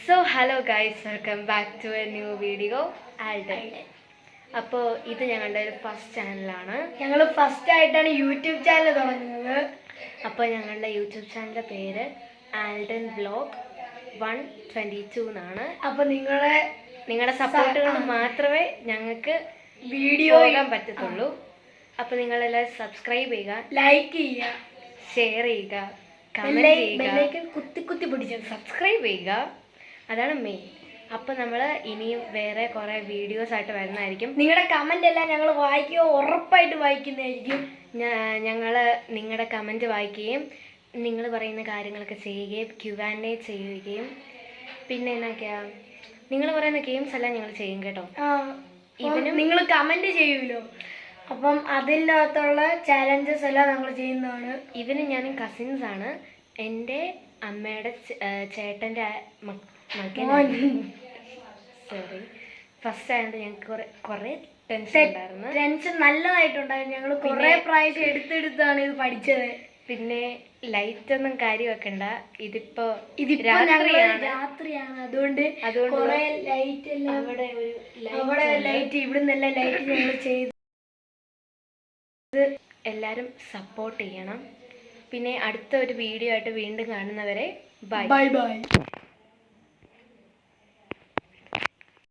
So hello guys, welcome back to a new video. Alden. അപ്പോൾ ഇത് ഞങ്ങളുടെ ഒരു ഫസ്റ്റ് ചാനലാണ്. ഞങ്ങൾ ഫസ്റ്റ് ആയിട്ടാണ് യൂട്യൂബ് ചാനൽ തുടങ്ങുന്നത്. അപ്പോൾ ഞങ്ങളുടെ യൂട്യൂബ് ചാനലിൻ്റെ പേര് ആൽഡൻ വ്ലോഗ് 122 എന്നാണ്. അപ്പോൾ നിങ്ങളുടെ സപ്പോർട്ട് കൊണ്ട് മാത്രമേ ഞങ്ങൾക്ക് വീഡിയോ ചെയ്യാൻ പറ്റത്തുള്ളൂ. അപ്പോൾ നിങ്ങളെല്ലാവരും സബ്സ്ക്രൈബ് ചെയ്യുക, ലൈക്ക് ചെയ്യുക, ഷെയർ ചെയ്യുക, കമൻറ്റ് ചെയ്യുക, കുത്തി പിടിച്ചത് സബ്സ്ക്രൈബ് ചെയ്യുക. അതാണ് മെയിൻ. അപ്പോൾ നമ്മൾ ഇനിയും വേറെ കുറേ വീഡിയോസ് ആയിട്ട് വരുന്നതായിരിക്കും. നിങ്ങളുടെ കമൻ്റ് എല്ലാം ഞങ്ങൾ ഉറപ്പായിട്ട് വായിക്കുന്നതായിരിക്കും. ഞങ്ങൾ നിങ്ങളുടെ കമൻറ്റ് വായിക്കുകയും നിങ്ങൾ പറയുന്ന കാര്യങ്ങളൊക്കെ ചെയ്യുകയും Q&A ചെയ്യുകയും പിന്നെ എന്നൊക്കെയാണ് നിങ്ങൾ പറയുന്ന ഗെയിംസ് എല്ലാം ഞങ്ങൾ ചെയ്യും കേട്ടോ. ഇതിനും നിങ്ങൾ കമൻറ്റ് ചെയ്യുമല്ലോ, അപ്പം അതിനകത്തുള്ള ചാലഞ്ചസ് എല്ലാം ഞങ്ങൾ ചെയ്യുന്നതാണ്. ഇതിന് ഞാൻ കസിൻസാണ്. എൻ്റെ അമ്മയുടെ ചേട്ടൻ്റെ സോറി, ഫസ്റ്റ് ആയതുകൊണ്ട് ഞങ്ങൾക്ക് കുറേ ടെൻഷൻ നല്ലതായിട്ടുണ്ടായിരുന്നു. ഞങ്ങൾ കുറേ പ്രാവശ്യം എടുത്തെടുത്താണ് ഇത് പഠിച്ചത്. പിന്നെ ലൈറ്റ് ഒന്നും കാര്യം വെക്കണ്ട, ഇതിപ്പോ രാത്രിയാണ്, അതുകൊണ്ട് കുറേ ലൈറ്റ് എല്ലാം അവിടെ ലൈറ്റ് ഇവിടുന്നെല്ലാം ലൈറ്റ് ഞങ്ങൾ ചെയ്ത് എല്ലാവരും സപ്പോർട്ട് ചെയ്യണം. പിന്നെ അടുത്ത ഒരു വീഡിയോ ആയിട്ട് വീണ്ടും കാണുന്നവരെ ബൈ ബൈ.